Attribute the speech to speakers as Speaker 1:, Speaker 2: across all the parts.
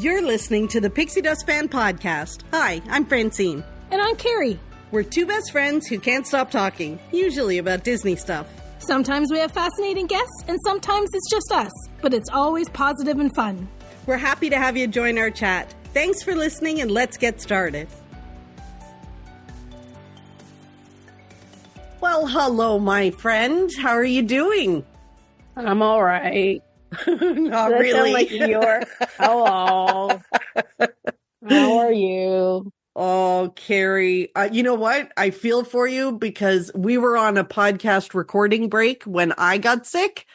Speaker 1: You're listening to the Pixie Dust Fan Podcast. Hi, I'm Francine.
Speaker 2: And I'm Carrie.
Speaker 1: We're two best friends who can't stop talking, usually about Disney stuff.
Speaker 2: Sometimes we have fascinating guests, and sometimes it's just us. But it's always positive and fun.
Speaker 1: We're happy to have you join our chat. Thanks for listening, and let's get started. Well, hello, my friend. How are you doing?
Speaker 3: I'm all right.
Speaker 1: Not
Speaker 3: Does
Speaker 1: really.
Speaker 3: Sound like you're... Hello. How are you?
Speaker 1: Oh, Carrie, you know what? I feel for you because we were on a podcast recording break when I got sick.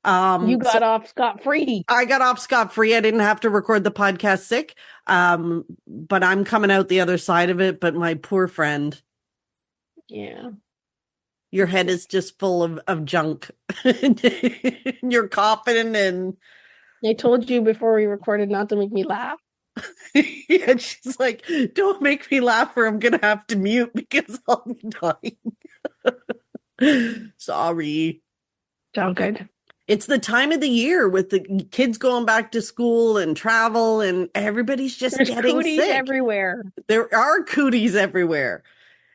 Speaker 3: You got off scot-free.
Speaker 1: I got off scot-free. I didn't have to record the podcast sick. But I'm coming out the other side of it. But my poor friend.
Speaker 3: Yeah.
Speaker 1: Your head is just full of junk. You're coughing and...
Speaker 3: I told you before we recorded not to make me laugh.
Speaker 1: Yeah, she's like, don't make me laugh or I'm going to have to mute because I'll be dying. Sorry.
Speaker 3: It's all good.
Speaker 1: It's the time of the year with the kids going back to school and travel and everybody's just
Speaker 3: There's
Speaker 1: getting
Speaker 3: cooties
Speaker 1: sick.
Speaker 3: everywhere.
Speaker 1: There are cooties everywhere.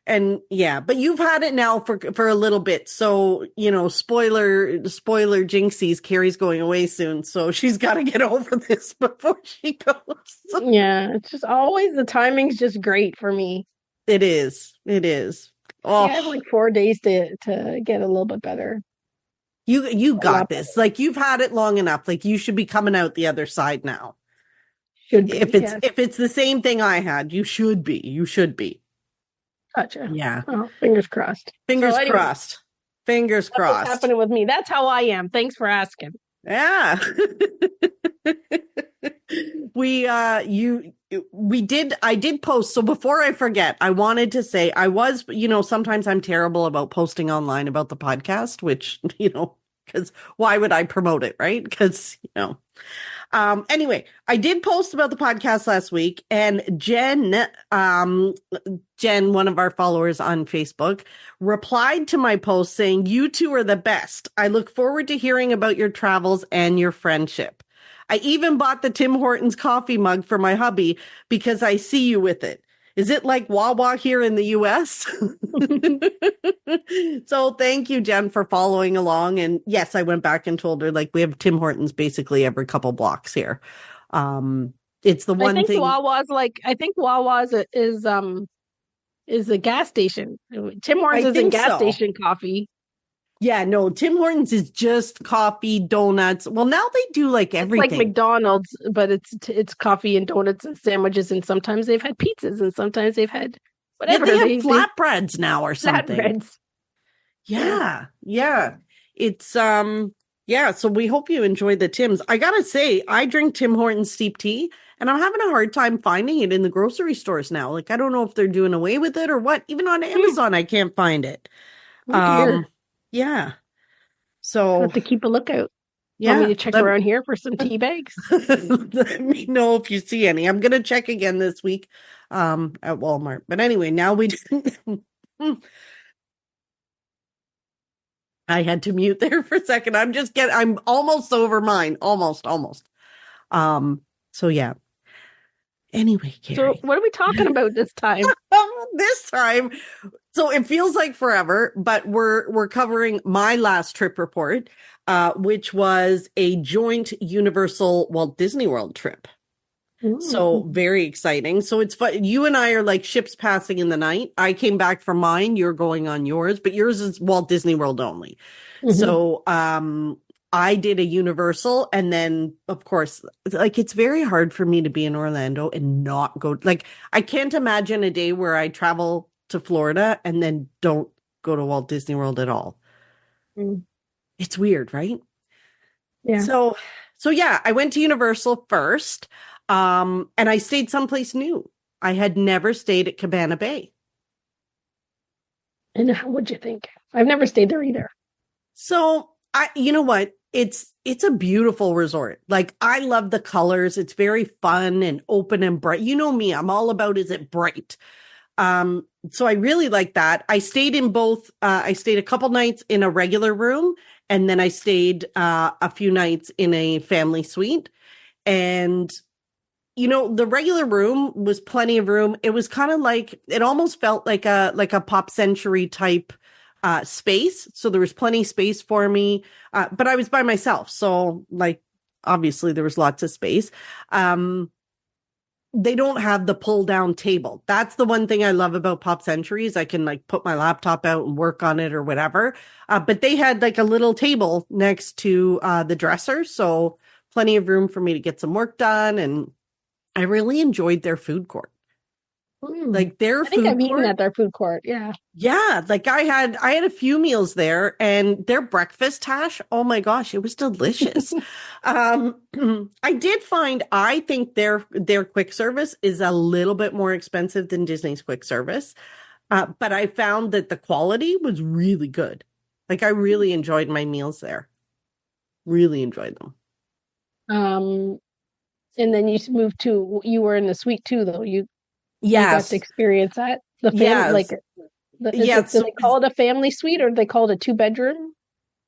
Speaker 1: And yeah, but you've had it now for a little bit. So, you know, spoiler jinxies, Carrie's going away soon. So she's got to get over this before she goes.
Speaker 3: Yeah, it's just always the timing's just great for me.
Speaker 1: It is. It is. Oh,
Speaker 3: I have like 4 days to get a little bit better.
Speaker 1: You got this. Like you've had it long enough. Like you should be coming out the other side now.
Speaker 3: Should be,
Speaker 1: if it's the same thing I had, you should be. You should be.
Speaker 3: Gotcha.
Speaker 1: Yeah.
Speaker 3: Oh, fingers crossed.
Speaker 1: Fingers
Speaker 3: So anyway,
Speaker 1: crossed. Fingers
Speaker 3: that's
Speaker 1: crossed.
Speaker 3: what's happening with me. That's how I am. Thanks for asking.
Speaker 1: Yeah. I did post. So before I forget, I wanted to say sometimes I'm terrible about posting online about the podcast, which, because why would I promote it? Right. Because, anyway, I did post about the podcast last week and Jen, one of our followers on Facebook, replied to my post saying, "You two are the best. I look forward to hearing about your travels and your friendship. I even bought the Tim Hortons coffee mug for my hubby because I see you with it. Is it like Wawa here in the US?" So thank you, Jen, for following along. And yes, I went back and told her, like, we have Tim Hortons basically every couple blocks here. It's the one thing.
Speaker 3: I think Wawa's is a gas station. Tim Hortons isn't gas station coffee.
Speaker 1: Yeah, no, Tim Hortons is just coffee, donuts. Well, now they do like everything.
Speaker 3: It's like McDonald's, but it's coffee and donuts and sandwiches, and sometimes they've had pizzas, and sometimes they've had whatever.
Speaker 1: Yeah, they have flatbreads now or something.
Speaker 3: Flatbreads.
Speaker 1: Yeah. It's yeah, so we hope you enjoy the Tims. I gotta say, I drink Tim Hortons steep tea, and I'm having a hard time finding it in the grocery stores now. Like, I don't know if they're doing away with it or what. Even on Amazon, I can't find it. Yeah. So
Speaker 3: I'll have to keep a lookout.
Speaker 1: Yeah.
Speaker 3: Want me to check around here for some tea bags?
Speaker 1: Let me know if you see any. I'm gonna check again this week at Walmart. But anyway, now we I had to mute there for a second. I'm almost over mine. Almost. So yeah. Anyway, Carrie.
Speaker 3: So what are we talking about this time?
Speaker 1: This time, so it feels like forever, but we're covering my last trip report, which was a joint Universal Walt Disney World trip. Ooh. So very exciting. So it's fun. You and I are like ships passing in the night. I came back from mine. You're going on yours, but yours is Walt Disney World only. Mm-hmm. So I did a Universal, and then of course, like, it's very hard for me to be in Orlando and not go. Like, I can't imagine a day where I travel to Florida and then don't go to Walt Disney World at all. Mm. It's weird, right?
Speaker 3: Yeah.
Speaker 1: So yeah, I went to Universal first, and I stayed someplace new. I had never stayed at Cabana Bay.
Speaker 3: And how would you think? I've never stayed there either.
Speaker 1: So you know what? It's a beautiful resort. Like, I love the colors. It's very fun and open and bright. You know me, I'm all about, is it bright? So I really like that. I stayed in both, I stayed a couple nights in a regular room, and then I stayed a few nights in a family suite. And The regular room was plenty of room. It was kind of like, it almost felt like a Pop Century type space. So there was plenty of space for me. But I was by myself. So like, obviously there was lots of space. They don't have the pull down table. That's the one thing I love about Pop Century is I can like put my laptop out and work on it or whatever. But they had like a little table next to the dresser. So plenty of room for me to get some work done. And I really enjoyed their food court. Like their
Speaker 3: I think
Speaker 1: food
Speaker 3: I've eaten
Speaker 1: court.
Speaker 3: at their food court. Yeah.
Speaker 1: Yeah, like I had a few meals there and their breakfast hash, oh my gosh, it was delicious. I did find I think their quick service is a little bit more expensive than Disney's quick service. But I found that the quality was really good. Like I really enjoyed my meals there. Really enjoyed them.
Speaker 3: And then you were in the suite too, though. You got
Speaker 1: Yes.
Speaker 3: to experience that. The family,
Speaker 1: Yes.
Speaker 3: like, do they call it a family suite or do they call it a 2-bedroom?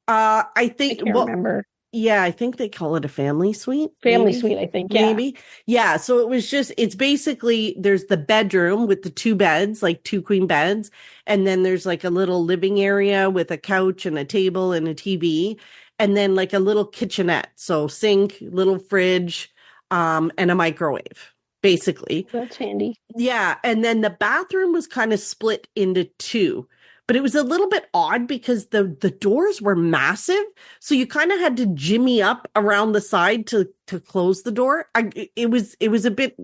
Speaker 1: I think,
Speaker 3: I can't remember.
Speaker 1: Yeah, I think they call it a family suite.
Speaker 3: Family suite, I think. Yeah.
Speaker 1: Maybe. Yeah. So it's basically, there's the bedroom with the 2 beds, like 2 queen beds. And then there's like a little living area with a couch and a table and a TV. And then like a little kitchenette. So sink, little fridge, and a microwave, basically.
Speaker 3: That's handy.
Speaker 1: Yeah. And then the bathroom was kind of split into 2. But it was a little bit odd because the doors were massive. So you kind of had to jimmy up around the side to close the door. It was a bit,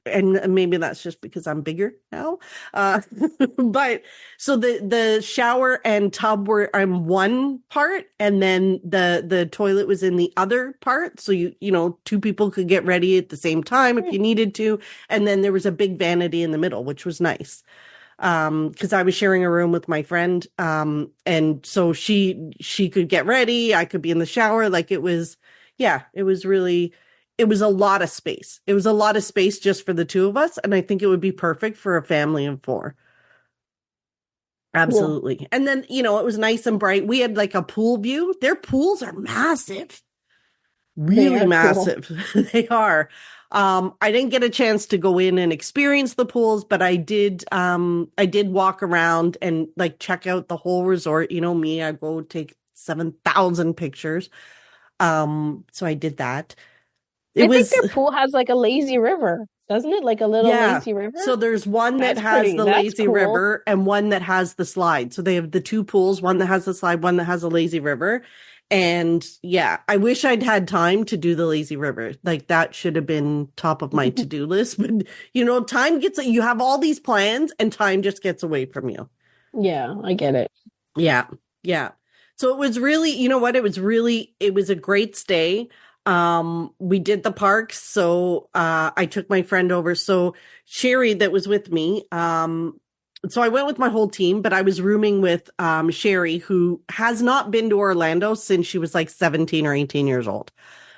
Speaker 1: and maybe that's just because I'm bigger now. But so the shower and tub were in one part and then the toilet was in the other part. So you 2 people could get ready at the same time if you needed to. And then there was a big vanity in the middle, which was nice. Because I was sharing a room with my friend. And so she could get ready. I could be in the shower. Like it was a lot of space. It was a lot of space just for the 2 of us. And I think it would be perfect for a family of 4. Absolutely. Cool. And then, it was nice and bright. We had like a pool view. Their pools are massive. Really massive. Cool. They are. I didn't get a chance to go in and experience the pools, but I did walk around and like check out the whole resort. You know me, I go take 7,000 pictures. So I did that.
Speaker 3: I think their pool has like a lazy river, doesn't it? Like a little lazy river.
Speaker 1: So there's one that has the lazy river and one that has the slide. So they have the 2 pools, one that has the slide, one that has a lazy river. And yeah, I wish I'd had time to do the lazy river. Like that should have been top of my to-do list. But time you have all these plans and time just gets away from you.
Speaker 3: Yeah, I get it.
Speaker 1: Yeah. Yeah. So it was really, it was a great stay. We did the parks. So, I took my friend over. So Sherry that was with me, so I went with my whole team, but I was rooming with Sherry, who has not been to Orlando since she was like 17 or 18 years old.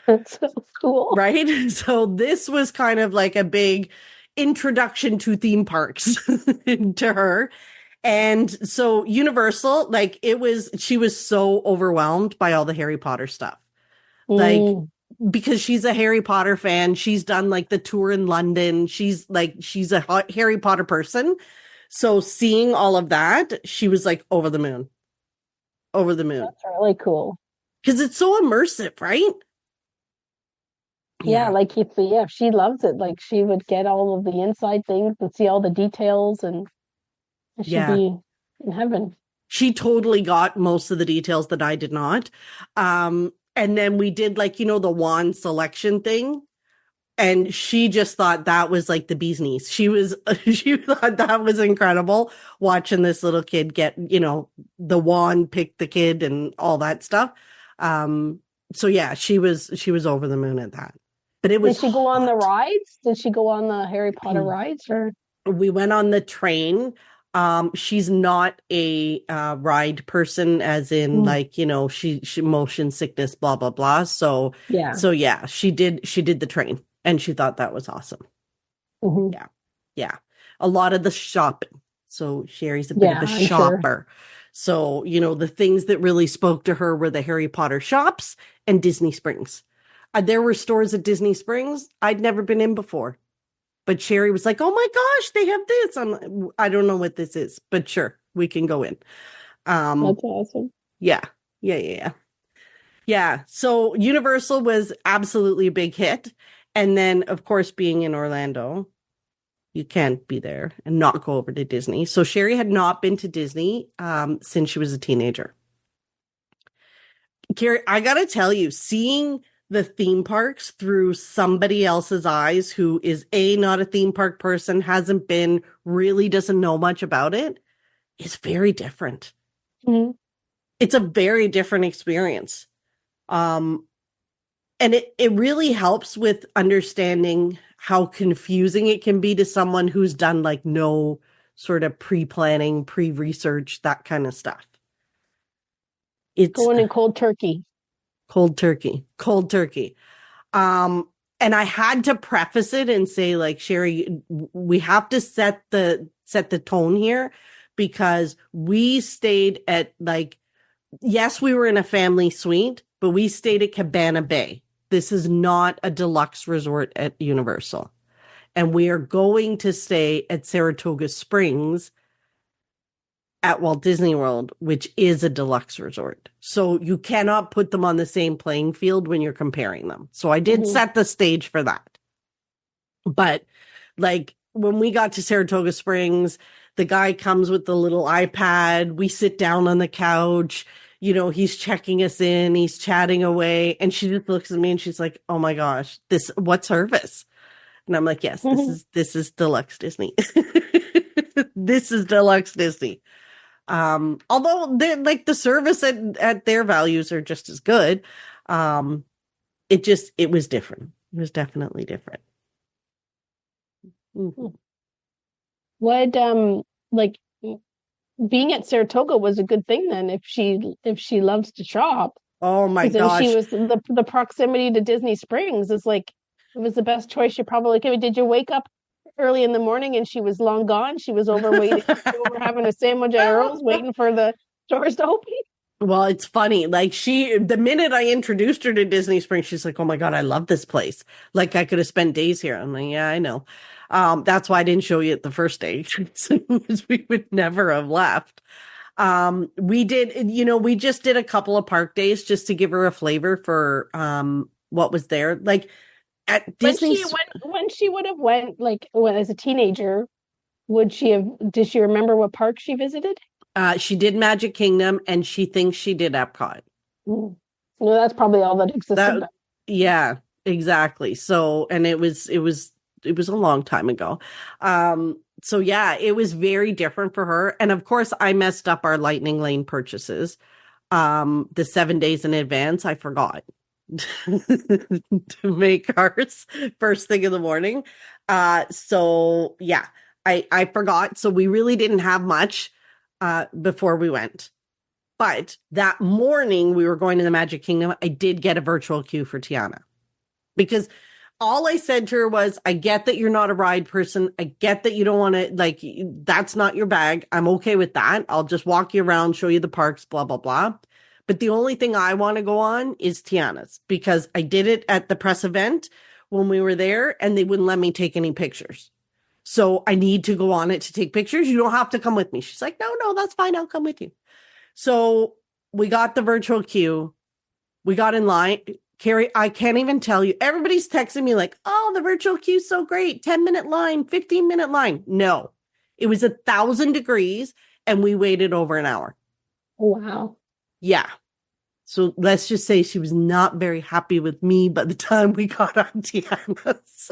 Speaker 3: That's so cool.
Speaker 1: Right? So this was kind of like a big introduction to theme parks to her. And so Universal, like she was so overwhelmed by all the Harry Potter stuff. Like, because she's a Harry Potter fan. She's done like the tour in London. She's a Harry Potter person. So seeing all of that, she was like over the moon. Over the moon.
Speaker 3: That's really cool.
Speaker 1: Because it's so immersive, right?
Speaker 3: Yeah, like if she loves it, like she would get all of the inside things and see all the details and she'd be in heaven. She
Speaker 1: totally got most of the details that I did not. And then we did like, the wand selection thing. And she just thought that was like the bee's knees. She thought that was incredible watching this little kid get, the wand, pick the kid and all that stuff. So yeah, she was over the moon at that. But it was.
Speaker 3: Did she go on the rides? Did she go on the Harry Potter rides or?
Speaker 1: We went on the train. She's not a ride person, as in like, she motion sickness, blah, blah, blah. So yeah, she did the train. And she thought that was awesome. Mm-hmm. Yeah. Yeah. A lot of the shopping. So Sherry's a bit of a shopper. Sure. So, the things that really spoke to her were the Harry Potter shops and Disney Springs. There were stores at Disney Springs I'd never been in before. But Sherry was like, oh my gosh, they have this. I don't know what this is, but sure, we can go in.
Speaker 3: That's awesome.
Speaker 1: Yeah. Yeah. So Universal was absolutely a big hit. And then, of course, being in Orlando, you can't be there and not go over to Disney. So Sherry had not been to Disney since she was a teenager. Carrie, I got to tell you, seeing the theme parks through somebody else's eyes who is not a theme park person, hasn't been, really doesn't know much about it, is very different.
Speaker 3: Mm-hmm.
Speaker 1: It's a very different experience. And it really helps with understanding how confusing it can be to someone who's done like no sort of pre-planning, pre-research, that kind of stuff. It's
Speaker 3: going in cold turkey.
Speaker 1: Cold turkey. And I had to preface it and say, like, Sherry, we have to set the tone here, because we stayed at, like, yes, we were in a family suite, but we stayed at Cabana Bay. This is not a deluxe resort at Universal. And we are going to stay at Saratoga Springs at Walt Disney World, which is a deluxe resort. So you cannot put them on the same playing field when you're comparing them. So I did set the stage for that. But like when we got to Saratoga Springs, the guy comes with the little iPad. We sit down on the couch. You know, he's checking us in. He's chatting away. And she just looks at me and she's like, oh my gosh, what service? And I'm like, yes, this is deluxe Disney. This is deluxe Disney. Although like the service at their values are just as good. It was different. It was definitely different. Mm-hmm.
Speaker 3: What like being at Saratoga was a good thing then if she loves to shop.
Speaker 1: Oh my gosh.
Speaker 3: Then she was the proximity to Disney Springs is like, it was the best choice. You probably could. Did you wake up early in the morning and she was long gone? She was over waiting, over having a sandwich at Earl's, waiting for the stores to open.
Speaker 1: Well, it's funny. Like the minute I introduced her to Disney Springs, she's like, oh my God, I love this place. Like I could have spent days here. I'm like, yeah, I know. That's why I didn't show you it the first day. We would never have left. We just did a couple of park days just to give her a flavor for what was there. Like at Disney,
Speaker 3: when she would have went, like when as a teenager, did she remember what park she visited?
Speaker 1: She did Magic Kingdom and she thinks she did Epcot.
Speaker 3: No, that's probably all that existed.
Speaker 1: Yeah, exactly. So, and it was a long time ago. So yeah, it was very different for her. And of course I messed up our Lightning Lane purchases. The 7 days in advance, I forgot to make ours first thing in the morning. So yeah, I forgot. So we really didn't have much before we went. But that morning we were going to the Magic Kingdom. I did get a virtual queue for Tiana because all I said to her was, I get that you're not a ride person. I get that you don't want to, like, that's not your bag. I'm okay with that. I'll just walk you around, show you the parks, blah, blah, blah. But the only thing I want to go on is Tiana's because I did it at the press event when we were there and they wouldn't let me take any pictures. So I need to go on it to take pictures. You don't have to come with me. She's like, no, that's fine. I'll come with you. So we got the virtual queue. We got in line. Carrie, I can't even tell you. Everybody's texting me like, oh, the virtual queue is so great. 10-minute line, 15-minute line. No, it was 1,000 degrees and we waited over an hour.
Speaker 3: Wow.
Speaker 1: Yeah. So let's just say she was not very happy with me by the time we got on Tiana's.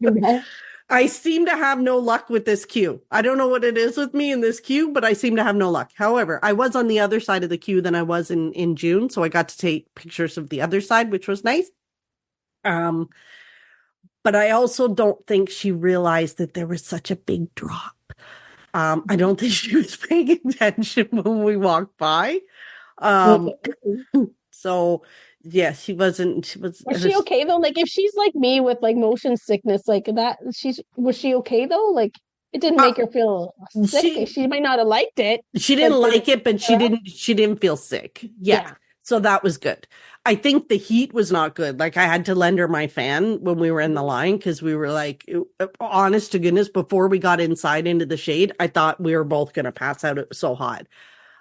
Speaker 3: Okay.
Speaker 1: I seem to have no luck with this queue. I don't know what it is with me in this queue, but I seem to have no luck. However, I was on the other side of the queue than I was in June, so I got to take pictures of the other side, which was nice. But I also don't think she realized that there was such a big drop. I don't think she was paying attention when we walked by. So yeah, she was
Speaker 3: she okay though? Like if she's like me with like motion sickness like that, was she okay though? Like it didn't make her feel sick. She might not have liked it.
Speaker 1: She didn't like it, but she didn't feel sick. Yeah. So that was good. I think the heat was not good. Like I had to lend her my fan when we were in the line because we were like, honest to goodness, before we got inside into the shade, I thought we were both going to pass out. It was so hot.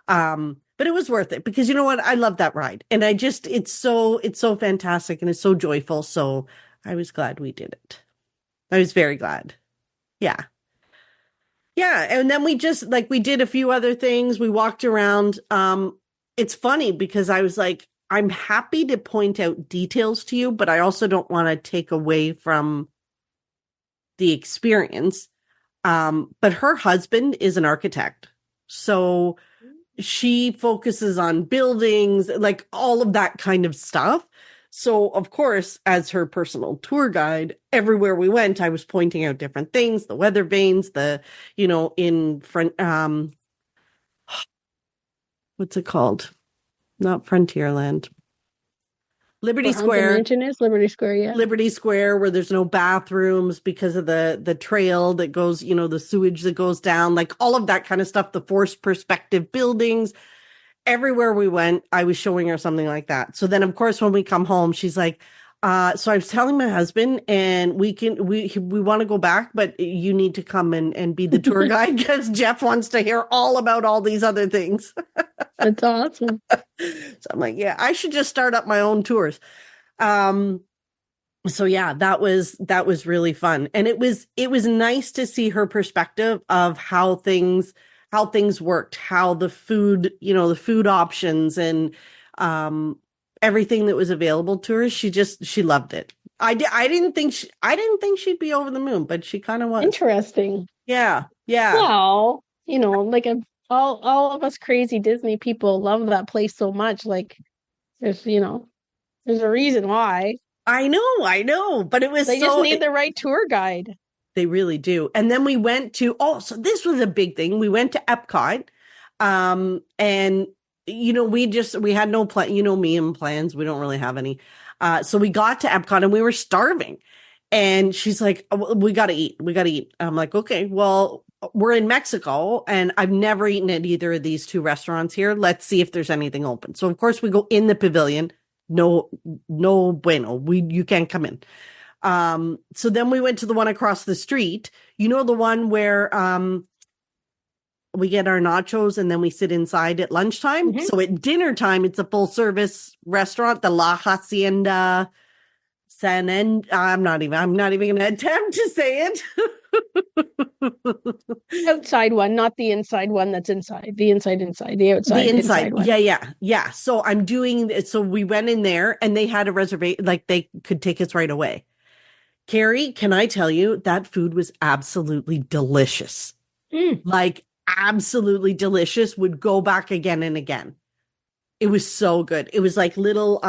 Speaker 1: But it was worth it because you know what? I love that ride. And it's so fantastic and it's so joyful. So I was glad we did it. I was very glad. Yeah. Yeah. And then we did a few other things. We walked around. It's funny because I was like, I'm happy to point out details to you, but I also don't want to take away from the experience. But her husband is an architect. So she focuses on buildings, like all of that kind of stuff. So, of course, as her personal tour guide, everywhere we went, I was pointing out different things, the weather vanes, in front, what's it called? Not Frontierland. Liberty Square.
Speaker 3: Mansion is Liberty Square, yeah.
Speaker 1: Liberty Square, where there's no bathrooms because of the trail that goes, the sewage that goes down, like all of that kind of stuff, the forced perspective buildings. Everywhere we went, I was showing her something like that. So then, of course, when we come home, she's like, so I was telling my husband, and we want to go back, but you need to come and be the tour guide because Jeff wants to hear all about all these other things.
Speaker 3: That's awesome.
Speaker 1: So I'm like, yeah, I should just start up my own tours. So yeah, that was really fun. And it was nice to see her perspective of how things worked, how the food, the food options and everything that was available to her. She loved it. I didn't think she'd be over the moon, but she kind of was.
Speaker 3: Interesting.
Speaker 1: Yeah. Yeah.
Speaker 3: Well, like all of us crazy Disney people love that place so much. Like there's a reason why.
Speaker 1: I know, but it was
Speaker 3: they just need the right tour guide.
Speaker 1: They really do. And then we went to, so this was a big thing. We went to Epcot. And we had no plan, me and plans. We don't really have any. So we got to Epcot and we were starving. And she's like, we got to eat. I'm like, okay, well, we're in Mexico and I've never eaten at either of these two restaurants here. Let's see if there's anything open. So of course we go in the pavilion. No bueno. You can't come in. So then we went to the one across the street, the one where, we get our nachos and then we sit inside at lunchtime. Mm-hmm. So at dinner time, it's a full service restaurant, the La Hacienda I'm not even going to attempt to say it.
Speaker 3: Outside one, not the inside one that's inside. The inside, the outside.
Speaker 1: The inside one. Yeah. So I'm doing it. So we went in there and they had a reservation, like they could take us right away. Carrie, can I tell you that food was absolutely delicious? Like absolutely delicious. Would go back again and again. It was so good. It was like little,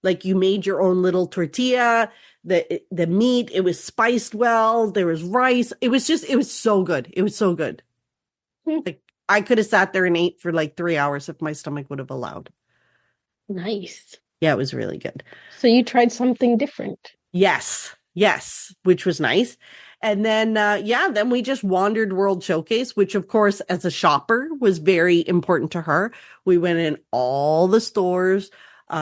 Speaker 1: like you made your own little tortilla, the meat, it was spiced well. There was rice. It was so good. It was so good. Like I could have sat there and ate for like 3 hours if my stomach would have allowed.
Speaker 3: Nice.
Speaker 1: Yeah, it was really good.
Speaker 3: So you tried something different.
Speaker 1: Yes, which was nice. And then, then we just wandered World Showcase, which of course, as a shopper was very important to her. We went in all the stores. She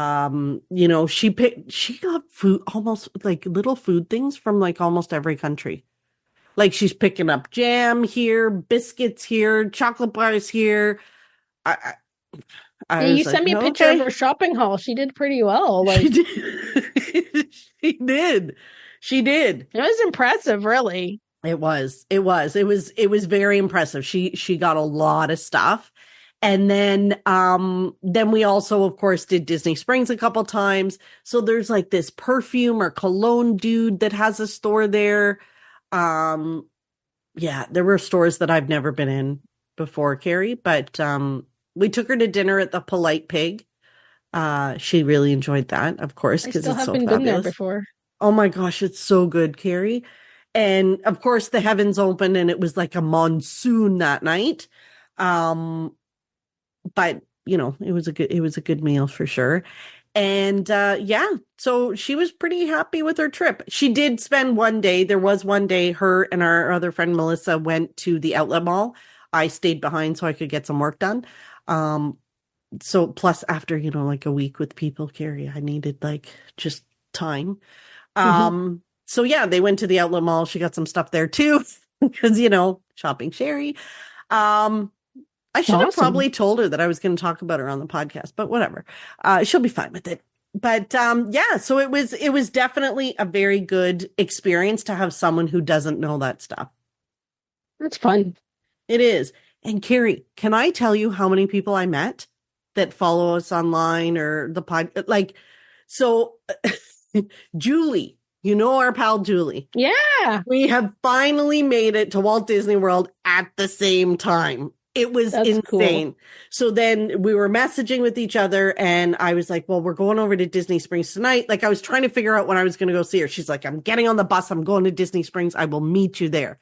Speaker 1: got food, almost like little food things from like almost every country. Like she's picking up jam here, biscuits here, chocolate bars here.
Speaker 3: You sent me a picture of her shopping haul. She did pretty well. Like
Speaker 1: she did. She did.
Speaker 3: It was impressive, really.
Speaker 1: It was very impressive. She got a lot of stuff. And then we also, of course, did Disney Springs a couple times. So there's like this perfume or cologne dude that has a store there. There were stores that I've never been in before, Carrie, but we took her to dinner at the Polite Pig. She really enjoyed that, of course, because it's so fabulous. Been there before. Oh my gosh, it's so good, Carrie. And of course, the heavens opened and it was like a monsoon that night. But it was a good meal for sure. And so she was pretty happy with her trip. She did spend one day. There was one day her and our other friend Melissa went to the outlet mall. I stayed behind so I could get some work done. So plus after, like a week with people, Carrie, I needed like just time.
Speaker 3: Mhm.
Speaker 1: So yeah, they went to the outlet mall. She got some stuff there too, because, shopping Sherry. Um, I should have
Speaker 3: Awesome.
Speaker 1: probably told her that I was going to talk about her on the podcast, but whatever. She'll be fine with it. But yeah, so it was definitely a very good experience to have someone who doesn't know that stuff.
Speaker 3: That's fun.
Speaker 1: It is. And Carrie, can I tell you how many people I met that follow us online or the pod? Like, so Julie, our pal Julie.
Speaker 3: Yeah,
Speaker 1: We have finally made it to Walt Disney World at the same time. It was
Speaker 3: that's cool.
Speaker 1: insane. So then we were messaging with each other, and I was like, well, we're going over to Disney Springs tonight. Like, I was trying to figure out when I was going to go see her. She's like, I'm getting on the bus. I'm going to Disney Springs. I will meet you there.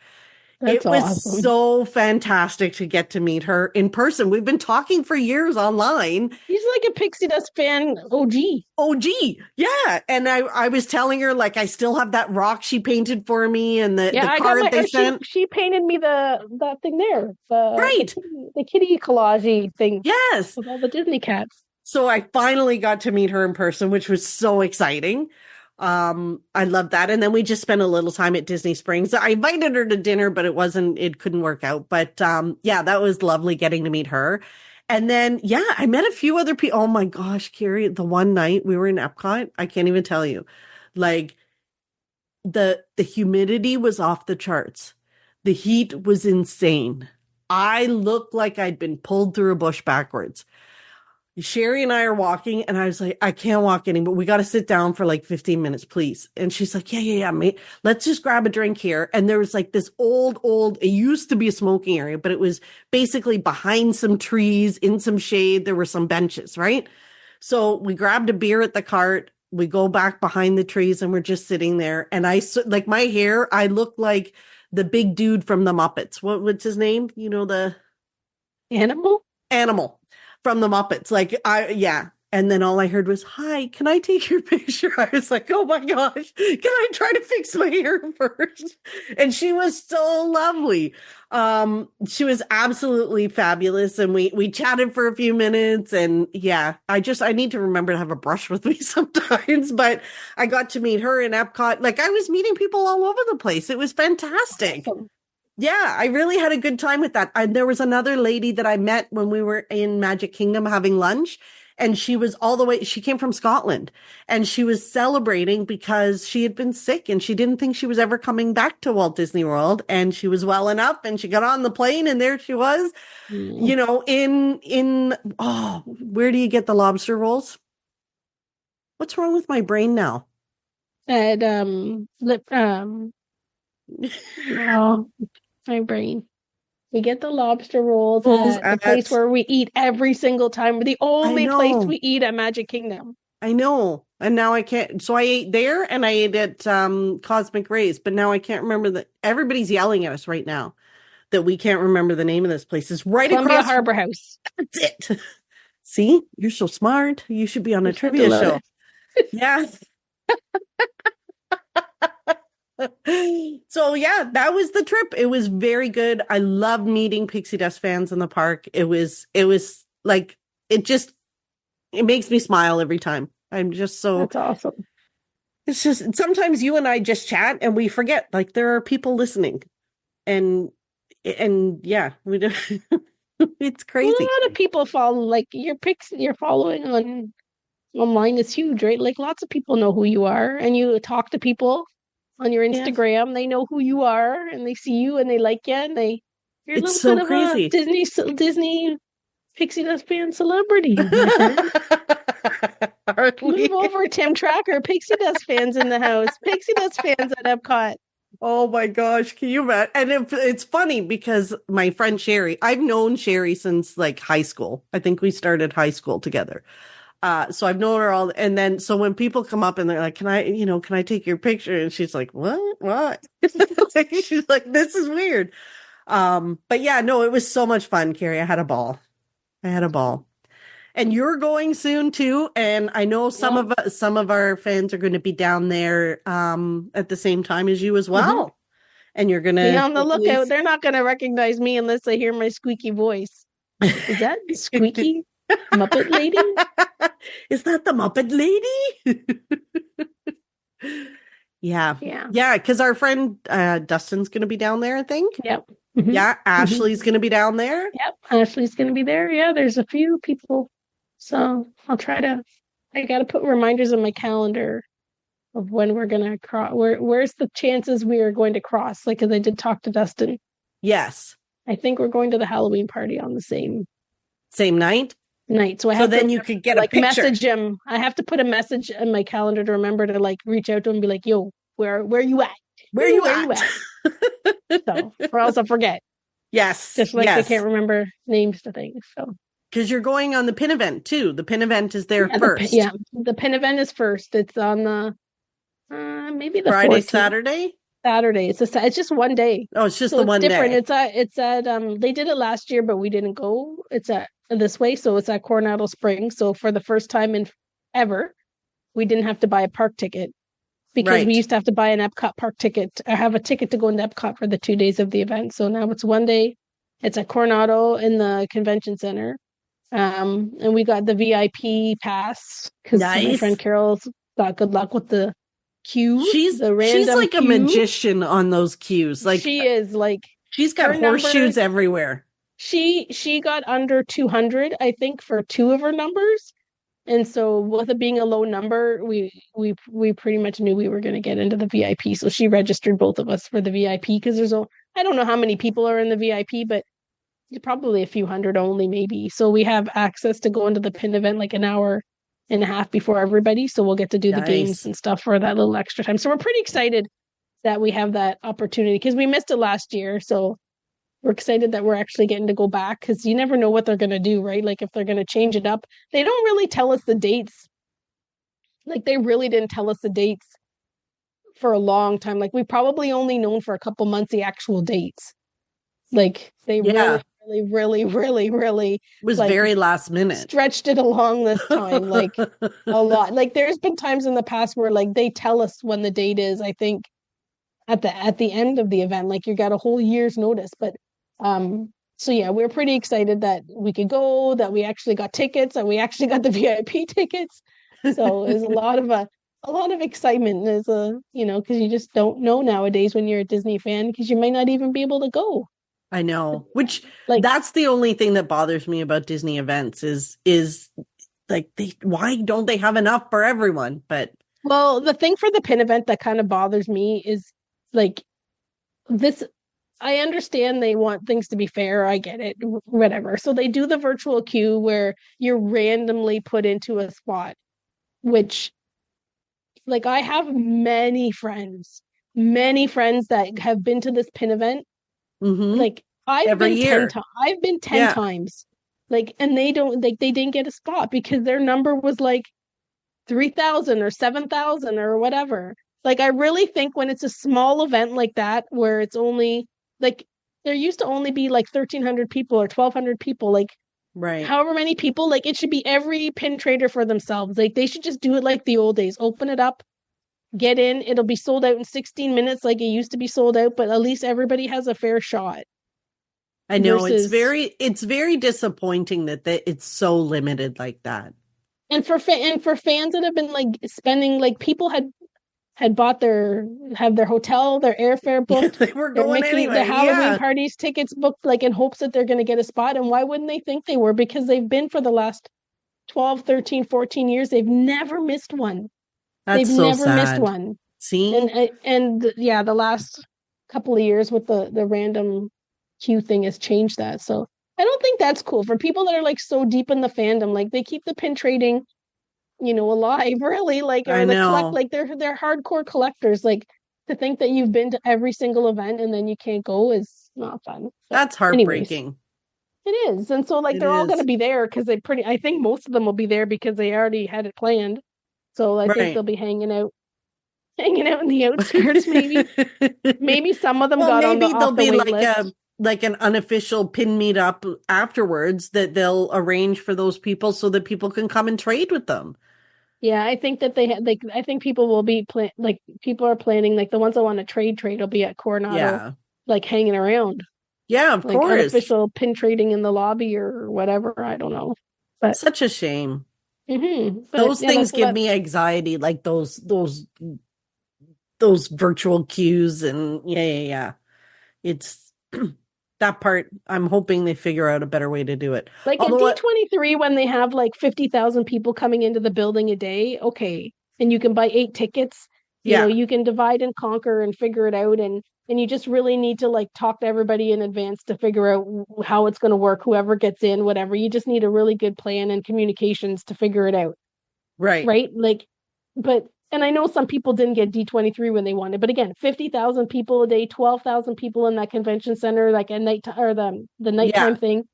Speaker 3: That's
Speaker 1: It was
Speaker 3: awesome.
Speaker 1: so fantastic to get to meet her in person. We've been talking for years online.
Speaker 3: He's like a Pixie Dust fan OG.
Speaker 1: Oh, gee. Yeah. And I was telling her, like, I still have that rock she painted for me and the,
Speaker 3: Yeah,
Speaker 1: the
Speaker 3: I got
Speaker 1: card
Speaker 3: my.
Speaker 1: they
Speaker 3: She
Speaker 1: sent.
Speaker 3: she painted me that thing there,
Speaker 1: Right.
Speaker 3: the kitty collage thing
Speaker 1: Yes.
Speaker 3: with all the Disney cats.
Speaker 1: So I finally got to meet her in person, which was so exciting. I love that. And then we just spent a little time at Disney Springs. I invited her to dinner, but it couldn't work out. But yeah, that was lovely getting to meet her. And then, yeah, I met a few other people. Oh my gosh, Carrie, the one night we were in Epcot, I can't even tell you. Like the humidity was off the charts. The heat was insane. I looked like I'd been pulled through a bush backwards. Sherry and I are walking, and I was like, I can't walk anymore. We got to sit down for like 15 minutes, please. And she's like, yeah, mate. Let's just grab a drink here. And there was like this it used to be a smoking area, but it was basically behind some trees in some shade. There were some benches, right? So we grabbed a beer at the cart. We go back behind the trees, and we're just sitting there. And like my hair, I look like the big dude from the Muppets. What's his name? The
Speaker 3: Animal?
Speaker 1: animal from the Muppets. Yeah. And then all I heard was, hi, can I take your picture? I was like, oh my gosh, can I try to fix my hair first? And she was so lovely. She was absolutely fabulous. And we chatted for a few minutes, and yeah, I need to remember to have a brush with me sometimes, but I got to meet her in Epcot. Like, I was meeting people all over the place. It was fantastic.
Speaker 3: Awesome.
Speaker 1: Yeah, I really had a good time with that. There was another lady that I met when we were in Magic Kingdom having lunch, and she came from Scotland, and she was celebrating because she had been sick and she didn't think she was ever coming back to Walt Disney World, and she was well enough, and she got on the plane, and there she was, where do you get the lobster rolls? What's wrong with my brain now?
Speaker 3: And oh, my brain. We get the lobster rolls at the place where we eat every single time. We're the only place we eat at Magic Kingdom.
Speaker 1: I know. And now I can't. So I ate there and I ate at Cosmic Rays, but now I can't remember everybody's yelling at us right now that we can't remember the name of this place. It's right
Speaker 3: Columbia
Speaker 1: across
Speaker 3: Harbor House.
Speaker 1: That's it. See, you're so smart. You should be on a trivia show. Yeah. So yeah, that was the trip. It was very good. I love meeting Pixie Dust fans in the park. It was like, it makes me smile every time. I'm just so
Speaker 3: That's awesome.
Speaker 1: It's just sometimes you and I just chat and we forget, like, there are people listening, and yeah, we do. It's crazy.
Speaker 3: A lot of people follow, like, your following online is huge, right? Like, lots of people know who you are, and you talk to people on your Instagram. They know who you are, and they see you, and they like you, and you're
Speaker 1: It's
Speaker 3: a
Speaker 1: so
Speaker 3: little bit
Speaker 1: crazy.
Speaker 3: of a Disney Pixie Dust fan celebrity. Move over, Tim Tracker. Pixie Dust fans in the house. Pixie Dust fans at Epcot.
Speaker 1: Oh my gosh, can you imagine? And it's funny because my friend Sherry, I've known Sherry since like high school. I think we started high school together. So I've known her all, and then so when people come up and they're like, can I take your picture? And she's like, what? She's like, this is weird. But yeah, no, it was so much fun, Carrie. I had a ball. And you're going soon too. And I know some of our fans are going to be down there at the same time as you as well. Mm-hmm. And you're going to
Speaker 3: be on the lookout. They're not going to recognize me unless they hear my squeaky voice. Is that squeaky? Muppet Lady?
Speaker 1: Is that the Muppet Lady? Yeah.
Speaker 3: Yeah.
Speaker 1: Yeah, because our friend Dustin's going to be down there, I think.
Speaker 3: Yep. Mm-hmm.
Speaker 1: Yeah, Ashley's going to be down there.
Speaker 3: Yep. Ashley's going to be there. Yeah, there's a few people. So I got to put reminders on my calendar of when we're going to cross. Where's the chances we are going to cross? Like, because I did talk to Dustin.
Speaker 1: Yes.
Speaker 3: I think we're going to the Halloween party on the same
Speaker 1: night.
Speaker 3: So I have
Speaker 1: then
Speaker 3: to,
Speaker 1: you could get
Speaker 3: like,
Speaker 1: a picture.
Speaker 3: message him. I have to put a message in my calendar to remember to like reach out to him and be like, yo, where you at?
Speaker 1: Where you at?
Speaker 3: So, or else I'll forget.
Speaker 1: Yes.
Speaker 3: Just like I can't remember names to things. So
Speaker 1: because you're going on the pin event too. The pin event is there first.
Speaker 3: The pin event is first. It's on the maybe the
Speaker 1: Friday,
Speaker 3: 14th. Saturday. It's just one day.
Speaker 1: Oh, it's just
Speaker 3: so
Speaker 1: the one
Speaker 3: different.
Speaker 1: day.
Speaker 3: It's at they did it last year, but we didn't go. It's at this way, so it's at Coronado Springs. So for the first time in ever, we didn't have to buy a park ticket because we used to have to buy an Epcot park ticket. I have a ticket to go into Epcot for the 2 days of the event. So now it's one day. It's at Coronado in the convention center. And we got the VIP pass because my friend Carol's got good luck with the queue. She's
Speaker 1: like queue. A magician on those queues. Like
Speaker 3: she is like
Speaker 1: she's got horseshoes everywhere.
Speaker 3: She got under 200, I think, for 2 of her numbers. And so with it being a low number, we pretty much knew we were going to get into the VIP. So she registered both of us for the VIP because I don't know how many people are in the VIP, but probably a few hundred only, maybe. So we have access to go into the pin event like an hour and a half before everybody. So we'll get to do the games and stuff for that little extra time. So we're pretty excited that we have that opportunity because we missed it last year. So we're excited that we're actually getting to go back because you never know what they're going to do, right? Like if they're going to change it up, they don't really tell us the dates. Like they really didn't tell us the dates for a long time. Like we probably only known for a couple months the actual dates. Like they really
Speaker 1: was like, very last minute.
Speaker 3: Stretched it along this time, like a lot. Like there's been times in the past where like they tell us when the date is, I think at the end of the event, like you got a whole year's notice. But so yeah, we're pretty excited that we could go, that we actually got tickets, and we actually got the VIP tickets. So there's a lot of excitement. There's because you just don't know nowadays when you're a Disney fan because you might not even be able to go.
Speaker 1: I know, which like that's the only thing that bothers me about Disney events is like why don't they have enough for everyone? But
Speaker 3: well, the thing for the pin event that kind of bothers me is like this. I understand they want things to be fair. I get it, whatever. So they do the virtual queue where you're randomly put into a spot, which like I have many friends that have been to this pin event.
Speaker 1: Mm-hmm.
Speaker 3: Like I've been 10 times. Like, and they didn't get a spot because their number was like 3,000 or 7,000 or whatever. Like, I really think when it's a small event like that, where it's only like, there used to only be like 1,300 people or 1,200 people, like however many people, like it should be every pin trader for themselves. Like they should just do it like the old days, open it up, get in, it'll be sold out in 16 minutes like it used to be sold out, but at least everybody has a fair shot.
Speaker 1: I know it's very disappointing that it's so limited like that.
Speaker 3: And for fans that have been like spending, like people had bought their hotel, their airfare booked.
Speaker 1: They were going anyway.
Speaker 3: The Halloween parties tickets booked, like in hopes that they're going to get a spot. And why wouldn't they think they were? Because they've been for the last 12, 13, 14 years. They've never missed one.
Speaker 1: They've
Speaker 3: so never
Speaker 1: sad.
Speaker 3: missed one.
Speaker 1: See?
Speaker 3: And the last couple of years with the random queue thing has changed that. So I don't think that's cool for people that are like so deep in the fandom. Like they keep the pin trading, alive, really. Like or like they're hardcore collectors. Like to think that you've been to every single event and then you can't go is not fun. So,
Speaker 1: that's heartbreaking.
Speaker 3: Anyways, it is. And so like they're all going to be there because I think most of them will be there because they already had it planned. So I think they'll be hanging out in the outskirts, maybe. Maybe some of them got on the off the wait list.
Speaker 1: Like an unofficial pin meetup afterwards that they'll arrange for those people so that people can come and trade with them.
Speaker 3: Yeah, I think that I think people will be people are planning, like the ones that want to trade will be at Coronado, like hanging around.
Speaker 1: Yeah, of course.
Speaker 3: Unofficial pin trading in the lobby or whatever. I don't know. But
Speaker 1: Such a shame.
Speaker 3: but
Speaker 1: Those
Speaker 3: yeah,
Speaker 1: things give me anxiety, like those virtual queues and yeah. It's that part. I'm hoping they figure out a better way to do it.
Speaker 3: like at
Speaker 1: Although,
Speaker 3: D23 when they have like 50,000 people coming into the building a day, okay, and you can buy 8 tickets,
Speaker 1: yeah,
Speaker 3: you can divide and conquer and figure it out, and you just really need to like talk to everybody in advance to figure out how it's going to work, whoever gets in, whatever. You just need a really good plan and communications to figure it out.
Speaker 1: right.
Speaker 3: Right? Like, but, and I know some people didn't get D23 when they wanted, but again, 50,000 people a day, 12,000 people in that convention center, like at night or the
Speaker 1: Yeah,
Speaker 3: nighttime thing.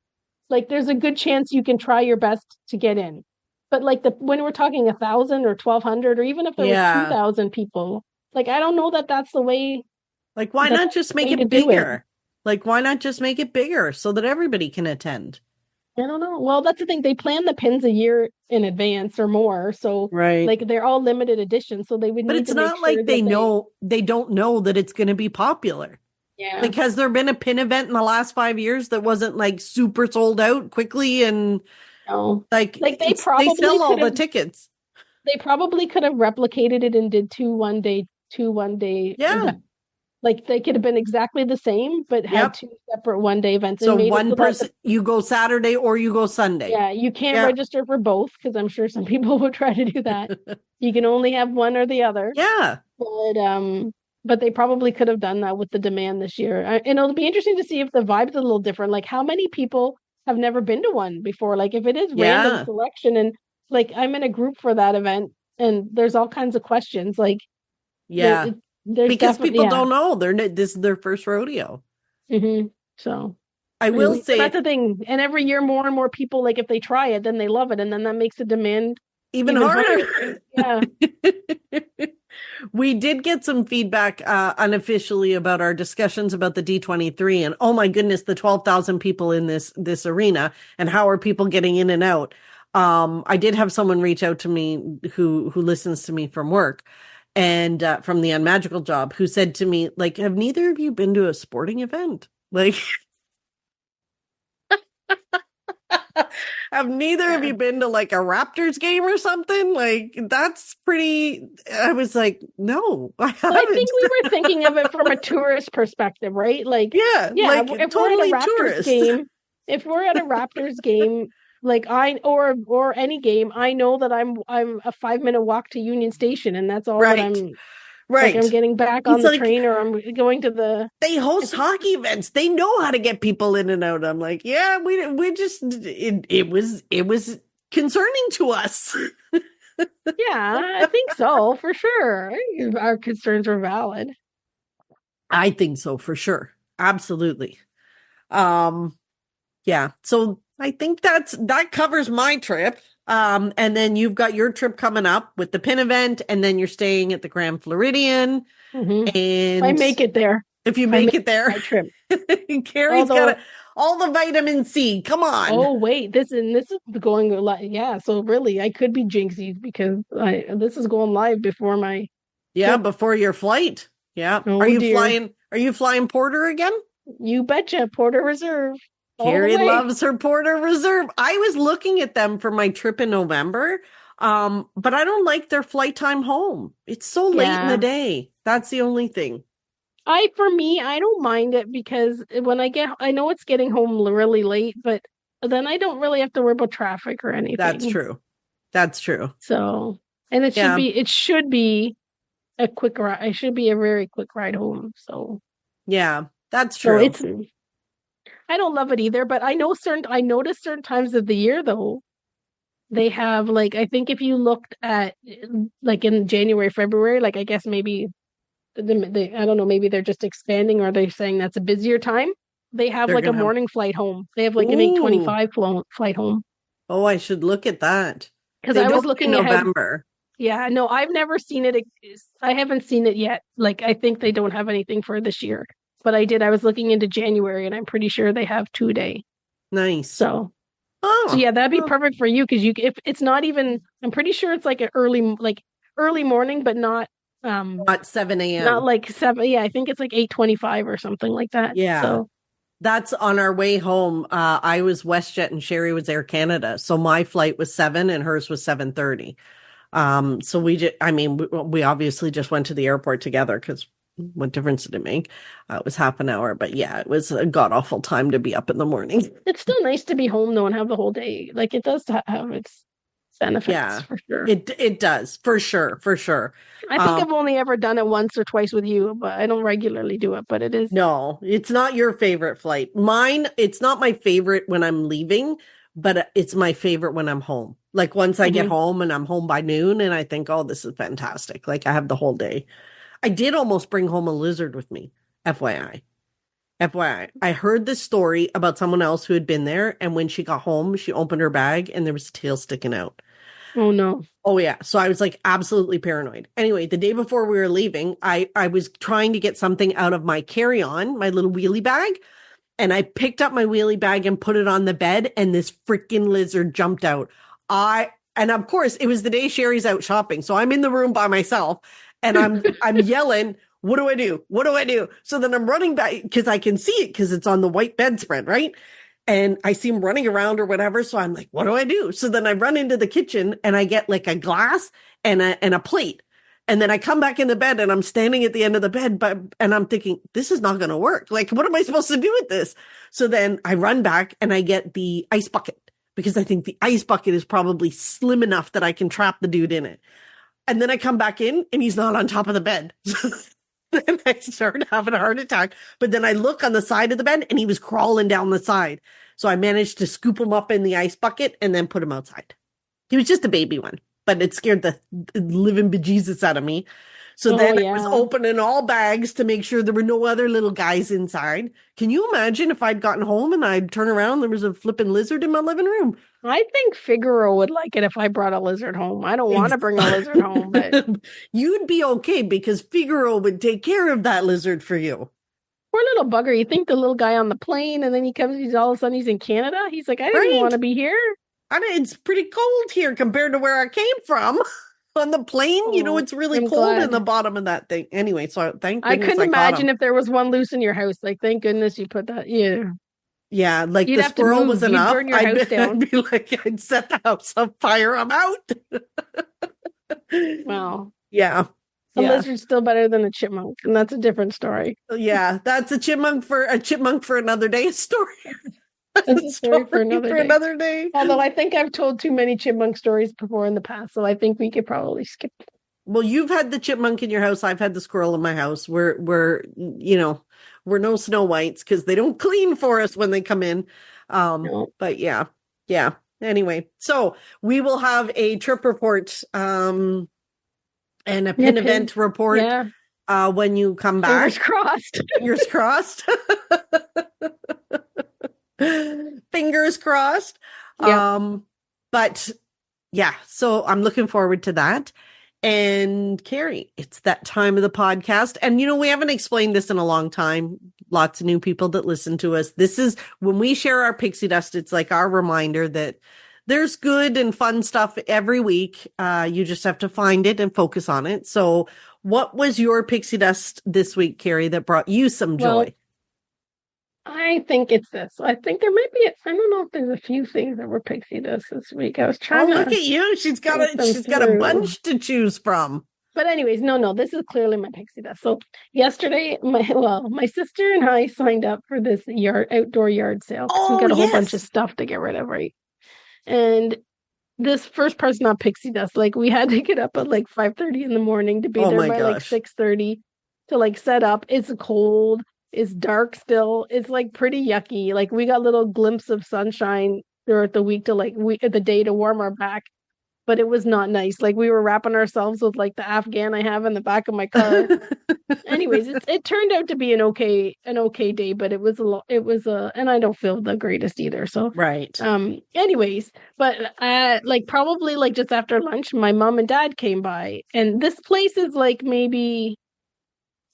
Speaker 3: Like, there's a good chance you can try your best to get in. But like when we're talking 1,000 or 1,200, or even if there was
Speaker 1: yeah.
Speaker 3: 2,000 people, like, I don't know that that's the way
Speaker 1: Like, why
Speaker 3: that's
Speaker 1: not just
Speaker 3: the
Speaker 1: make
Speaker 3: way to
Speaker 1: it
Speaker 3: do it.
Speaker 1: bigger? Like, why not just make it bigger so that everybody can attend?
Speaker 3: I don't know. Well, that's the thing. They plan the pins a year in advance or more. So
Speaker 1: Right.
Speaker 3: like they're all limited edition. So they would
Speaker 1: But
Speaker 3: need
Speaker 1: it's
Speaker 3: to make
Speaker 1: not
Speaker 3: sure
Speaker 1: like
Speaker 3: that
Speaker 1: they don't know that it's going to be popular.
Speaker 3: yeah.
Speaker 1: Like, has there been a pin event in the last 5 years that wasn't like super sold out quickly and
Speaker 3: No.
Speaker 1: like
Speaker 3: Like
Speaker 1: they sell all the tickets?
Speaker 3: they probably could have replicated it and did two one day
Speaker 1: Yeah.
Speaker 3: events. Like they could have been exactly the same, but had
Speaker 1: Yep.
Speaker 3: two separate 1 day events
Speaker 1: So
Speaker 3: and made it
Speaker 1: one
Speaker 3: so that
Speaker 1: person, you go Saturday or you go Sunday.
Speaker 3: yeah, you can't
Speaker 1: Yeah.
Speaker 3: register for both because I'm sure some people would try to do that. You can only have one or the other.
Speaker 1: Yeah.
Speaker 3: But they probably could have done that with the demand this year. And it'll be interesting to see if the vibe's a little different. Like how many people have never been to one before? Like if it is random
Speaker 1: Yeah.
Speaker 3: selection and like I'm in a group for that event and there's all kinds of questions. Like
Speaker 1: Yeah.
Speaker 3: there's
Speaker 1: Because
Speaker 3: definitely
Speaker 1: people don't know. This is their first rodeo.
Speaker 3: So
Speaker 1: I will say
Speaker 3: that's the thing. And every year more and more people, like if they try it, then they love it. And then that makes the demand
Speaker 1: even
Speaker 3: harder.
Speaker 1: harder. Yeah. We did get some feedback unofficially about our discussions about the D23 and oh my goodness, the 12,000 people in this arena and how are people getting in and out. I did have someone reach out to me who listens to me from work and from the Unmagical job who said to me, like, have neither of you been to a sporting event? Like, have neither of you been to like a Raptors game or something? Like, that's pretty. I was like, no, I haven't.
Speaker 3: I think we were thinking of it from a tourist perspective, right? Like,
Speaker 1: yeah, like
Speaker 3: if
Speaker 1: totally
Speaker 3: we're at a Raptors
Speaker 1: tourist
Speaker 3: game, if we're at a Raptors game, like or any game, I know that I'm a 5 minute walk to Union Station, and that's all that I'm.
Speaker 1: Right.
Speaker 3: Like I'm getting back on the train or I'm going to the.
Speaker 1: They host hockey events. They know how to get people in and out. I'm like, yeah, we just it was concerning to us.
Speaker 3: Yeah, I think so for sure. Our concerns are valid.
Speaker 1: I think so for sure. Absolutely. Yeah. So I think that covers my trip. And then you've got your trip coming up with the pin event, and then you're staying at the Grand Floridian.
Speaker 3: Mm-hmm.
Speaker 1: And
Speaker 3: if I make it there.
Speaker 1: If you make it there,
Speaker 3: my trip.
Speaker 1: Carrie's got all the vitamin C. Come on.
Speaker 3: Oh wait, this is going live. Yeah, so really, I could be jinxie because this is going live before my.
Speaker 1: Before your flight. Yeah.
Speaker 3: Oh,
Speaker 1: are you
Speaker 3: dear.
Speaker 1: flying? Are you flying Porter again?
Speaker 3: You betcha, Porter Reserve.
Speaker 1: Carrie loves her Porter Reserve. I was looking at them for my trip in November, but I don't like their flight time home. It's so late in the day. That's the only thing.
Speaker 3: For me, I don't mind it because when I know it's getting home really late, but then I don't really have to worry about traffic or anything.
Speaker 1: That's true. That's true.
Speaker 3: So, and it should be a quick ride. It should be a very quick ride home. So,
Speaker 1: yeah, that's true.
Speaker 3: So I don't love it either, but I notice certain times of the year though, they have like, I think if you looked at like in January, February, like I guess maybe I don't know, maybe they're just expanding or they're saying that's a busier time. They have like a morning flight home. They have like an 8:25 flight home.
Speaker 1: Oh, I should look at that.
Speaker 3: Because I was looking
Speaker 1: in November.
Speaker 3: Yeah, no, I've never seen it. I haven't seen it yet. Like, I think they don't have anything for this year. But I was looking into January, and I'm pretty sure they have 2-day.
Speaker 1: Nice.
Speaker 3: So yeah, that'd be perfect for you because if it's not even, I'm pretty sure it's like an early morning, but not
Speaker 1: 7 a.m.
Speaker 3: Not like 7. Yeah, I think it's like 8:25 or something like that.
Speaker 1: Yeah.
Speaker 3: So
Speaker 1: That's on our way home. I was WestJet and Sherry was Air Canada. So my flight was 7 and hers was 7:30. So we obviously just went to the airport together because what difference did it make? It was half an hour, but yeah, it was a god awful time to be up in the morning.
Speaker 3: It's still nice to be home though and have the whole day. Like it does have its benefits
Speaker 1: Yeah,
Speaker 3: for sure.
Speaker 1: it does for sure, for sure.
Speaker 3: I think I've only ever done it once or twice with you, but I don't regularly do it. But it is.
Speaker 1: No, it's not your favorite flight. Mine, it's not my favorite when I'm leaving, but it's my favorite when I'm home. Like once I get home and I'm home by noon and I think, oh, this is fantastic. Like I have the whole day. I did almost bring home a lizard with me, FYI. FYI. I heard this story about someone else who had been there, and when she got home, she opened her bag and there was a tail sticking out.
Speaker 3: Oh no.
Speaker 1: Oh yeah. So I was like absolutely paranoid. Anyway, the day before we were leaving, I was trying to get something out of my carry-on, my little wheelie bag, and I picked up my wheelie bag and put it on the bed, and this freaking lizard jumped out. And of course, it was the day Sherry's out shopping, so I'm in the room by myself. And I'm yelling, what do I do? What do I do? So then I'm running back because I can see it because it's on the white bedspread, right? And I see him running around or whatever. So I'm like, what do I do? So then I run into the kitchen and I get like a glass and a plate. And then I come back in the bed and I'm standing at the end of the bed, and I'm thinking, this is not going to work. Like, what am I supposed to do with this? So then I run back and I get the ice bucket because I think the ice bucket is probably slim enough that I can trap the dude in it. And then I come back in and he's not on top of the bed. Then I start having a heart attack. But then I look on the side of the bed and he was crawling down the side. So I managed to scoop him up in the ice bucket and then put him outside. He was just a baby one, but it scared the living bejesus out of me. So I was opening all bags to make sure there were no other little guys inside. Can you imagine if I'd gotten home and I'd turn around, there was a flipping lizard in my living room?
Speaker 3: I think Figaro would like it if I brought a lizard home. I don't want to bring a lizard home, but
Speaker 1: you'd be okay because Figaro would take care of that lizard for you.
Speaker 3: Poor little bugger. You think the little guy on the plane, and then he's all of a sudden he's in Canada. He's like, I didn't want to be here.
Speaker 1: It's pretty cold here compared to where I came from. On the plane, it's really cold in the bottom of that thing. Anyway, so thank goodness
Speaker 3: I couldn't imagine if there was one loose in your house. Like, thank goodness you put that. Yeah.
Speaker 1: Yeah, like you'd the squirrel was enough. I'd be like, I'd set the house on fire. I'm out.
Speaker 3: Wow.
Speaker 1: Yeah.
Speaker 3: A lizard's still better than a chipmunk, and that's a different story.
Speaker 1: Yeah, that's a chipmunk for another day. A story.
Speaker 3: That's a story for another
Speaker 1: day.
Speaker 3: Although I think I've told too many chipmunk stories before in the past, so I think we could probably skip it.
Speaker 1: Well, you've had the chipmunk in your house. I've had the squirrel in my house. We're no Snow Whites because they don't clean for us when they come in. No. But yeah. Anyway, so we will have a trip report and a pin event report when you come back.
Speaker 3: Fingers crossed.
Speaker 1: Fingers crossed. Fingers crossed.
Speaker 3: Yeah.
Speaker 1: But yeah, so I'm looking forward to that. And Carrie, it's that time of the podcast. And, we haven't explained this in a long time. Lots of new people that listen to us. This is when we share our pixie dust. It's like our reminder that there's good and fun stuff every week. You just have to find it and focus on it. So what was your pixie dust this week, Carrie, that brought you some joy?
Speaker 3: Well, I think it's this. I think there might be. I don't know if there's a few things that were pixie dust this week. I was trying to
Speaker 1: look at you. She's got a bunch to choose from.
Speaker 3: But anyways, no. This is clearly my pixie dust. So yesterday, my sister and I signed up for this outdoor yard sale.
Speaker 1: Oh,
Speaker 3: we got a whole bunch of stuff to get rid of, right? And this first part's not pixie dust. Like we had to get up at like 5:30 in the morning to be there by like 6:30 to like set up. It's cold. It's dark still. It's like pretty yucky. Like we got little glimpse of sunshine throughout the week the day to warm our back, but it was not nice. Like we were wrapping ourselves with like the Afghan I have in the back of my car. Anyways, it turned out to be an okay day, but it was and I don't feel the greatest either. So
Speaker 1: right.
Speaker 3: Anyways, but like probably like just after lunch, my mom and dad came by, and this place is like maybe.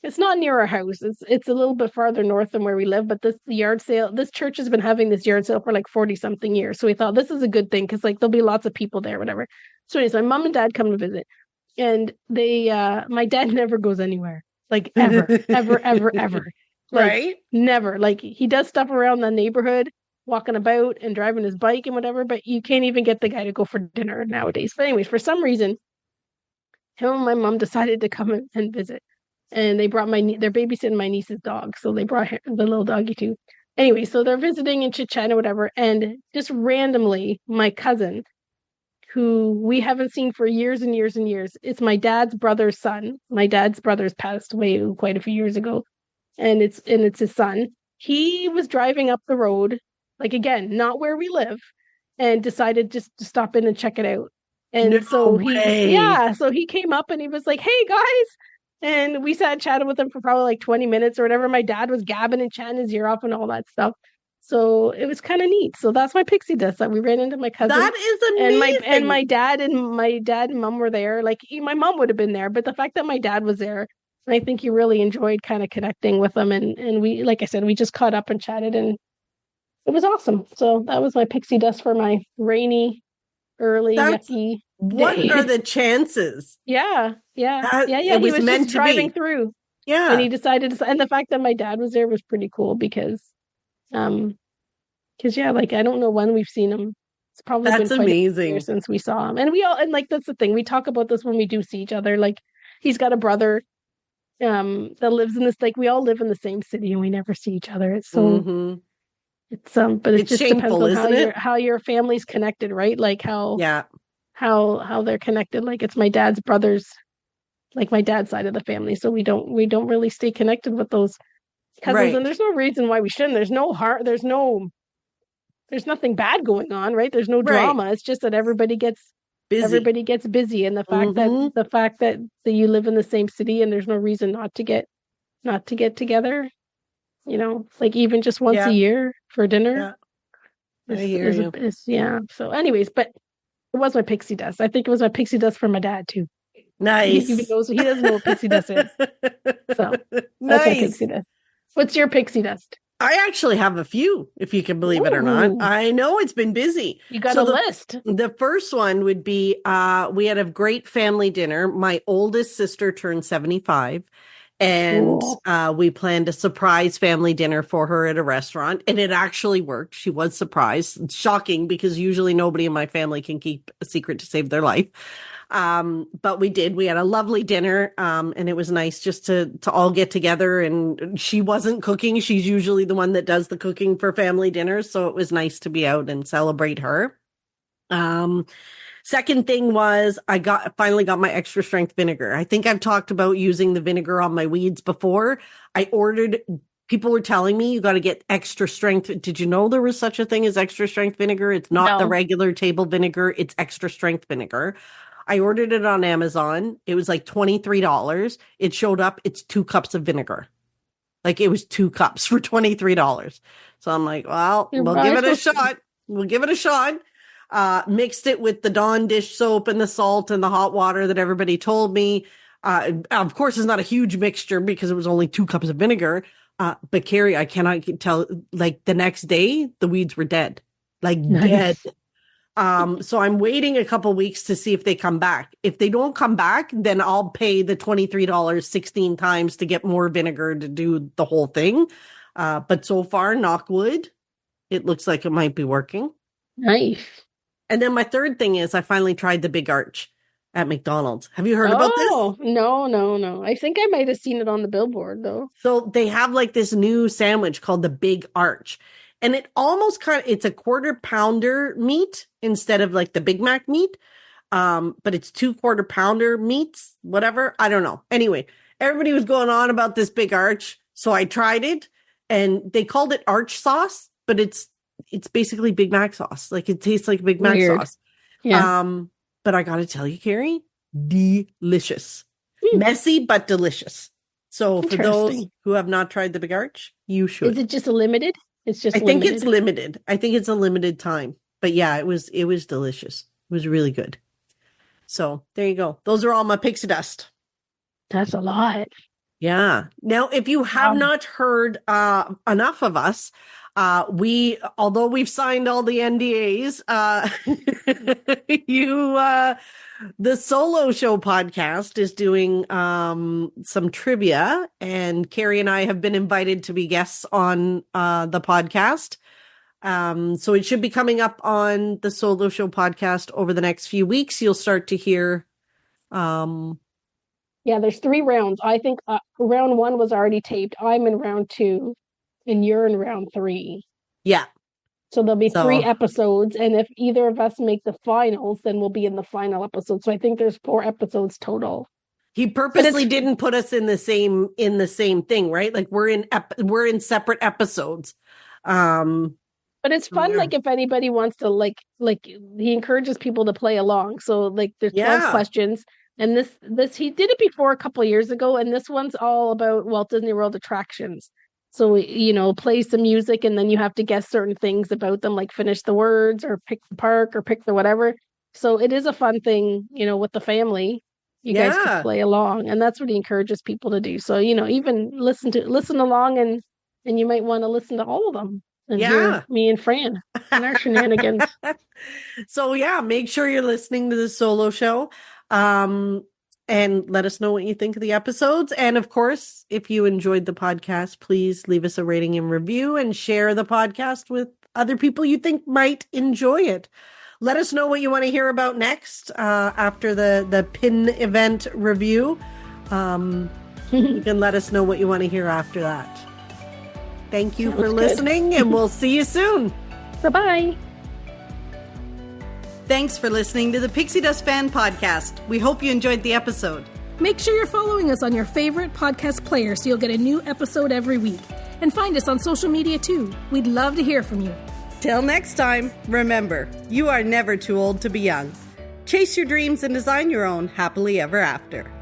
Speaker 3: It's not near our house. It's a little bit farther north than where we live, but this church has been having this yard sale for like 40 something years. So we thought this is a good thing because like there'll be lots of people there, whatever. So anyways, my mom and dad come to visit, and my dad never goes anywhere, like ever, ever, ever, ever. Like,
Speaker 1: Right.
Speaker 3: never. Like, he does stuff around the neighborhood, walking about and driving his bike and whatever, but you can't even get the guy to go for dinner nowadays. But anyways, for some reason, him and my mom decided to come and visit. And they brought they're babysitting my niece's dog. So they brought the little doggy too. Anyway, so they're visiting and chit-chatting or whatever. And just randomly, my cousin, who we haven't seen for years and years and years, it's my dad's brother's son. My dad's brother's passed away quite a few years ago. And it's his son. He was driving up the road, like, again, not where we live, and decided just to stop in and check it out. And
Speaker 1: No
Speaker 3: so
Speaker 1: way.
Speaker 3: so he came up and he was like, "Hey guys." And we sat and chatted with him for probably like 20 minutes or whatever. My dad was gabbing and chatting his ear off and all that stuff. So it was kind of neat. So that's my pixie dust, that we ran into my cousin.
Speaker 1: That is
Speaker 3: And
Speaker 1: amazing.
Speaker 3: my dad and mom were there. Like, my mom would have been there, but the fact that my dad was there, and I think he really enjoyed kind of connecting with them. And we, like I said, we just caught up and chatted, and it was awesome. So that was my pixie dust for my rainy, early, yucky
Speaker 1: What
Speaker 3: day.
Speaker 1: are the chances?
Speaker 3: Yeah.
Speaker 1: It was
Speaker 3: He was
Speaker 1: meant
Speaker 3: just
Speaker 1: to
Speaker 3: driving
Speaker 1: be.
Speaker 3: through,
Speaker 1: Yeah.
Speaker 3: and he decided to, and the fact that my dad was there was pretty cool because yeah, like, I don't know when we've seen him. It's probably
Speaker 1: That's
Speaker 3: been quite a few
Speaker 1: amazing.
Speaker 3: years since we saw him. And like, that's the thing. We talk about this when we do see each other. Like, he's got a brother that lives in this, like, we all live in the same city and we never see each other. It's so
Speaker 1: Mhm.
Speaker 3: but it
Speaker 1: It's
Speaker 3: just
Speaker 1: shameful,
Speaker 3: depends on
Speaker 1: isn't it?
Speaker 3: how your family's connected, right? Like,
Speaker 1: Yeah.
Speaker 3: how they're connected. Like, it's my dad's brothers, like my dad's side of the family. So we don't really stay connected with those cousins.
Speaker 1: Right.
Speaker 3: And there's no reason why we shouldn't. There's nothing bad going on, right? There's no
Speaker 1: Right.
Speaker 3: drama. It's just that everybody gets busy, and the fact
Speaker 1: Mhm.
Speaker 3: that you live in the same city and there's no reason not to get together, like, even just once a
Speaker 1: Yeah.
Speaker 3: year for dinner.
Speaker 1: Yeah. I hear you.
Speaker 3: Yeah. So anyways, but it was my pixie dust. I think it was my pixie dust for my dad too. He
Speaker 1: Nice.
Speaker 3: knows, he doesn't know what pixie dust is. So that's my pixie
Speaker 1: Nice.
Speaker 3: dust. What's your pixie dust?
Speaker 1: I actually have a few, if you can believe it or not.
Speaker 3: Ooh.
Speaker 1: I know it's been busy.
Speaker 3: You got
Speaker 1: So
Speaker 3: a list.
Speaker 1: the first one would be we had a great family dinner. My oldest sister turned 75, and
Speaker 3: Cool.
Speaker 1: we planned a surprise family dinner for her at a restaurant, and it actually worked. She was surprised. It's shocking because usually nobody in my family can keep a secret to save their life. But we did. We had a lovely dinner, and it was nice just to all get together. And she wasn't cooking. She's usually the one that does the cooking for family dinners, so it was nice to be out and celebrate her. Second thing was I finally got my extra strength vinegar. I think I've talked about using the vinegar on my weeds before. People were telling me you got to get extra strength. Did you know there was such a thing as extra strength vinegar? It's not the
Speaker 3: No.
Speaker 1: regular table vinegar, it's extra strength vinegar. I ordered it on Amazon. It was like $23. It showed up, it's 2 cups of vinegar. Like, it was 2 cups for $23. So I'm like, well, we'll give it a shot. We'll give it a shot. Mixed it with the Dawn dish soap and the salt and the hot water that everybody told me. Of course, it's not a huge mixture because it was only 2 cups of vinegar. But Carrie, I cannot tell, like, the next day, the weeds were dead. Like, dead.
Speaker 3: Nice.
Speaker 1: So I'm waiting a couple weeks to see if they come back. If they don't come back, then I'll pay the $23 16 times to get more vinegar to do the whole thing. But so far, knock wood, it looks like it might be working.
Speaker 3: Nice.
Speaker 1: And then my third thing is I finally tried the Big Arch at McDonald's. Have you heard about this?
Speaker 3: Oh, no. I think I might have seen it on the billboard though.
Speaker 1: So they have like this new sandwich called the Big Arch. And it almost it's a quarter pounder meat instead of like the Big Mac meat. But it's 2 quarter pounder meats, whatever. I don't know. Anyway, everybody was going on about this Big Arch. So I tried it, and they called it arch sauce, but it's basically Big Mac sauce. Like, it tastes like Big Mac
Speaker 3: Weird.
Speaker 1: sauce.
Speaker 3: Yeah.
Speaker 1: But I got to tell you, Carrie, delicious. Messy, but delicious. So for those
Speaker 3: Interesting.
Speaker 1: who have not tried the Big Arch, you should.
Speaker 3: Is it just a limited? It's just
Speaker 1: I think
Speaker 3: limited.
Speaker 1: it's limited. I think it's a limited time. But yeah, it was delicious. It was really good. So there you go. Those are all my pixie dust.
Speaker 3: That's a lot.
Speaker 1: Yeah. Now, if you have not heard enough of us, Although we've signed all the NDAs, the Solo Show podcast is doing some trivia, and Carrie and I have been invited to be guests on the podcast. So it should be coming up on the Solo Show podcast over the next few weeks. You'll start to hear.
Speaker 3: Yeah, there's 3 rounds. I think round 1 was already taped. I'm in round 2, and you're in round 3.
Speaker 1: Yeah.
Speaker 3: So there'll be 3 episodes, and if either of us make the finals, then we'll be in the final episode. So I think there's 4 episodes total.
Speaker 1: He purposely didn't put us in the same thing, right? Like we're in separate episodes.
Speaker 3: But it's fun, like if anybody wants to like he encourages people to play along. So like there's 12 questions. And this he did it before a couple of years ago, and this one's all about Walt Disney World attractions. So, play some music, and then you have to guess certain things about them, like finish the words or pick the park or pick the whatever. So it is a fun thing, with the family. You guys can play along, and that's what he encourages people to do. So, even listen along, and you might want to listen to all of them and hear me and Fran and our shenanigans.
Speaker 1: So make sure you're listening to the Solo Show. And let us know what you think of the episodes. And of course, if you enjoyed the podcast, please leave us a rating and review and share the podcast with other people you think might enjoy it. Let us know what you want to hear about next after the PIN event review. You can let us know what you want to hear after that. Thank you for listening, and we'll see you soon.
Speaker 3: Bye-bye.
Speaker 1: Thanks for listening to the Pixie Dust Fan Podcast. We hope you enjoyed the episode.
Speaker 2: Make sure you're following us on your favorite podcast player so you'll get a new episode every week. And find us on social media too. We'd love to hear from you.
Speaker 1: Till next time, remember, you are never too old to be young. Chase your dreams and design your own happily ever after.